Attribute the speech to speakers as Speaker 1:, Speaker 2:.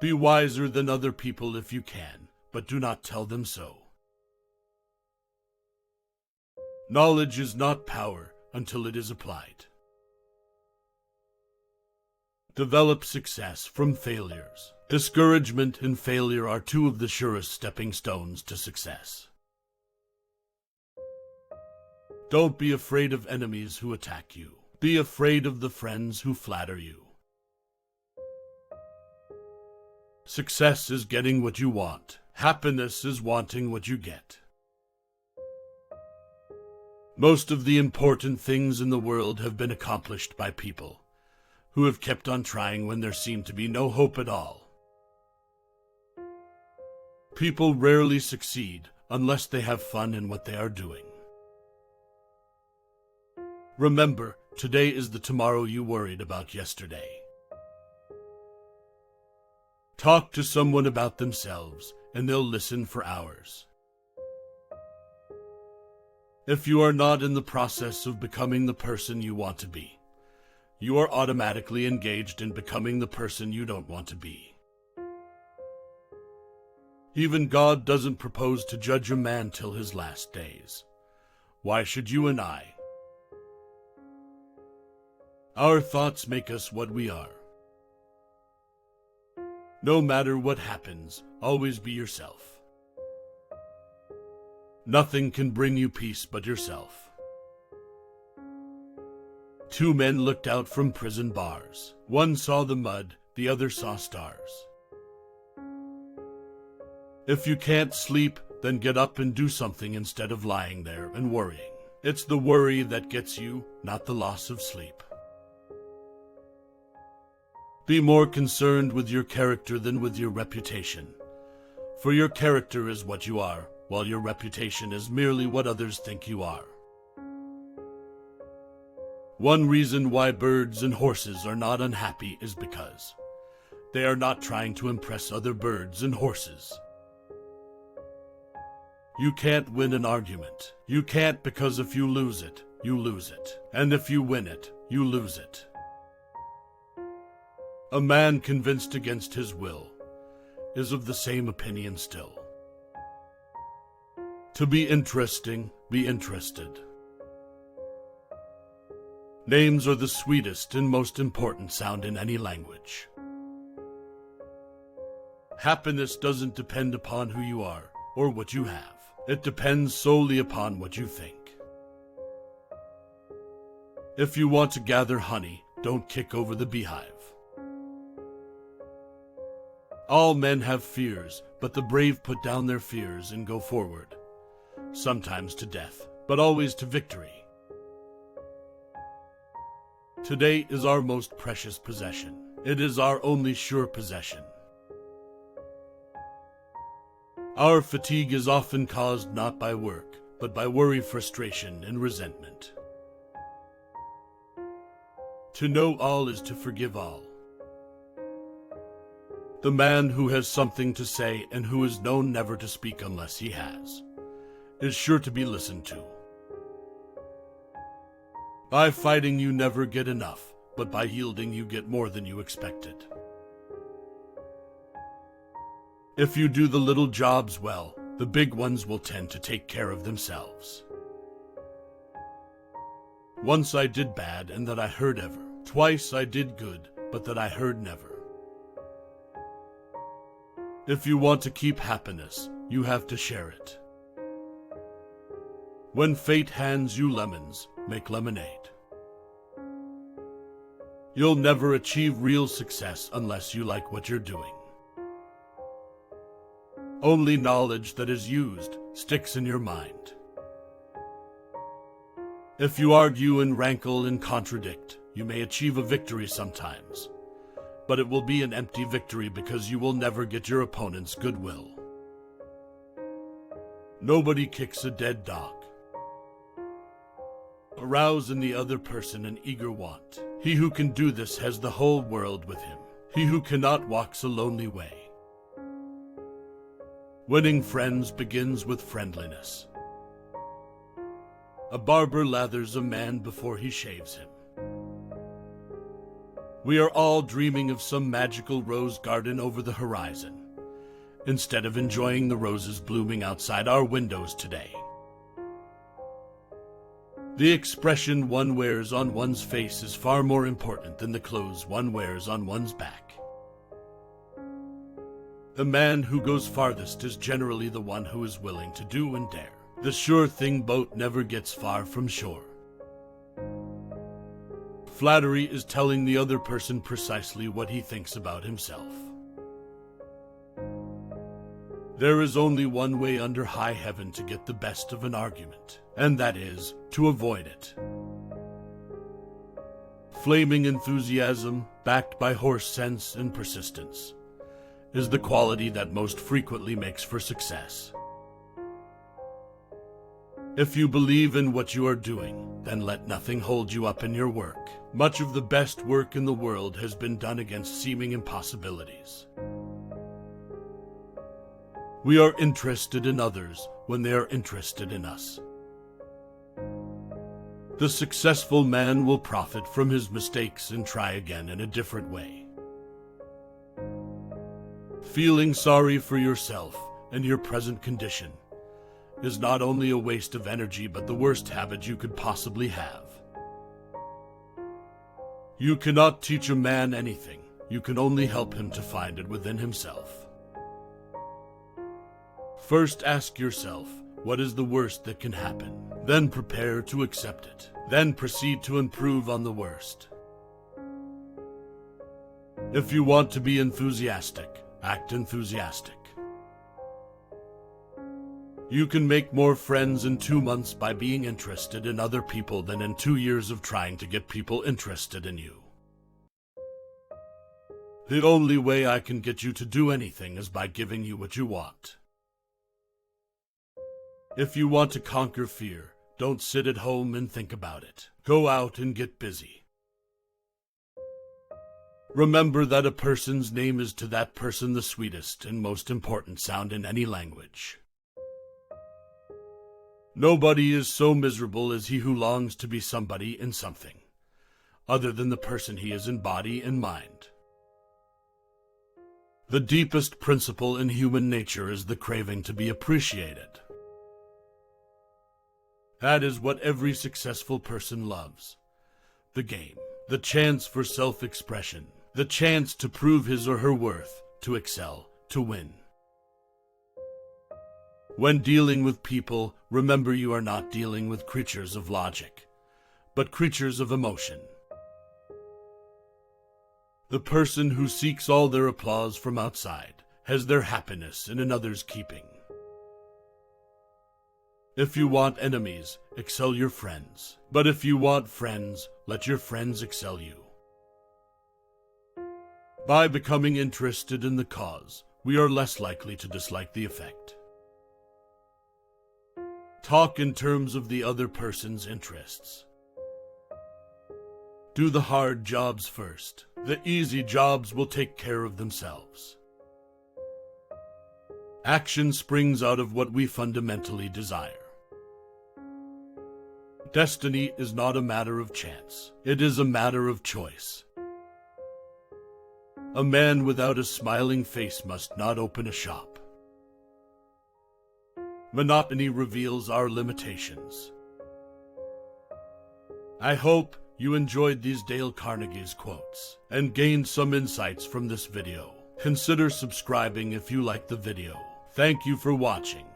Speaker 1: Be wiser than other people if you can, but do not tell them so. Knowledge is not power until it is applied. Develop success from failures. Discouragement and failure are two of the surest stepping stones to success. Don't be afraid of enemies who attack you. Be afraid of the friends who flatter you. Success is getting what you want. Happiness is wanting what you get. Most of the important things in the world have been accomplished by people who have kept on trying when there seemed to be no hope at all. People rarely succeed unless they have fun in what they are doing. Remember, today is the tomorrow you worried about yesterday. Talk to someone about themselves, and they'll listen for hours. If you are not in the process of becoming the person you want to be, you are automatically engaged in becoming the person you don't want to be. Even God doesn't propose to judge a man till his last days. Why should you and I? Our thoughts make us what we are. No matter what happens, always be yourself. Nothing can bring you peace but yourself. Two men looked out from prison bars. One saw the mud, the other saw stars. If you can't sleep, then get up and do something instead of lying there and worrying. It's the worry that gets you, not the loss of sleep. Be more concerned with your character than with your reputation, for your character is what you are, while your reputation is merely what others think you are. One reason why birds and horses are not unhappy is because they are not trying to impress other birds and horses. You can't win an argument. You can't, because if you lose it, you lose it. And if you win it, you lose it. A man convinced against his will is of the same opinion still. To be interesting, be interested. Names are the sweetest and most important sound in any language. Happiness doesn't depend upon who you are or what you have. It depends solely upon what you think. If you want to gather honey, don't kick over the beehive. All men have fears, but the brave put down their fears and go forward, sometimes to death, but always to victory. Today is our most precious possession. It is our only sure possession. Our fatigue is often caused not by work, but by worry, frustration, and resentment. To know all is to forgive all. The man who has something to say and who is known never to speak unless he has, is sure to be listened to. By fighting you never get enough, but by yielding you get more than you expected. If you do the little jobs well, the big ones will tend to take care of themselves. Once I did bad and that I heard ever. Twice I did good, but that I heard never. If you want to keep happiness, you have to share it. When fate hands you lemons, make lemonade. You'll never achieve real success unless you like what you're doing. Only knowledge that is used sticks in your mind. If you argue and rankle and contradict, you may achieve a victory sometimes, but it will be an empty victory because you will never get your opponent's goodwill. Nobody kicks a dead dog. Arouse in the other person an eager want. He who can do this has the whole world with him. He who cannot walks a lonely way. Winning friends begins with friendliness. A barber lathers a man before he shaves him. We are all dreaming of some magical rose garden over the horizon, instead of enjoying the roses blooming outside our windows today. The expression one wears on one's face is far more important than the clothes one wears on one's back. The man who goes farthest is generally the one who is willing to do and dare. The sure thing boat never gets far from shore. Flattery is telling the other person precisely what he thinks about himself. There is only one way under high heaven to get the best of an argument, and that is to avoid it. Flaming enthusiasm, backed by horse sense and persistence, is the quality that most frequently makes for success. If you believe in what you are doing, then let nothing hold you up in your work. Much of the best work in the world has been done against seeming impossibilities. We are interested in others when they are interested in us. The successful man will profit from his mistakes and try again in a different way. Feeling sorry for yourself and your present condition is not only a waste of energy but the worst habit you could possibly have. You cannot teach a man anything. You can only help him to find it within himself. First ask yourself, what is the worst that can happen? Then prepare to accept it. Then proceed to improve on the worst. If you want to be enthusiastic, act enthusiastic. You can make more friends in 2 months by being interested in other people than in 2 years of trying to get people interested in you. The only way I can get you to do anything is by giving you what you want. If you want to conquer fear, don't sit at home and think about it. Go out and get busy. Remember that a person's name is to that person the sweetest and most important sound in any language. Nobody is so miserable as he who longs to be somebody in something, other than the person he is in body and mind. The deepest principle in human nature is the craving to be appreciated. That is what every successful person loves. The game, the chance for self-expression, the chance to prove his or her worth, to excel, to win. When dealing with people, remember you are not dealing with creatures of logic, but creatures of emotion. The person who seeks all their applause from outside has their happiness in another's keeping. If you want enemies, excel your friends. But if you want friends, let your friends excel you. By becoming interested in the cause, we are less likely to dislike the effect. Talk in terms of the other person's interests. Do the hard jobs first. The easy jobs will take care of themselves. Action springs out of what we fundamentally desire. Destiny is not a matter of chance. It is a matter of choice. A man without a smiling face must not open a shop. Monotony reveals our limitations. I hope you enjoyed these Dale Carnegie's quotes and gained some insights from this video. Consider subscribing if you liked the video. Thank you for watching.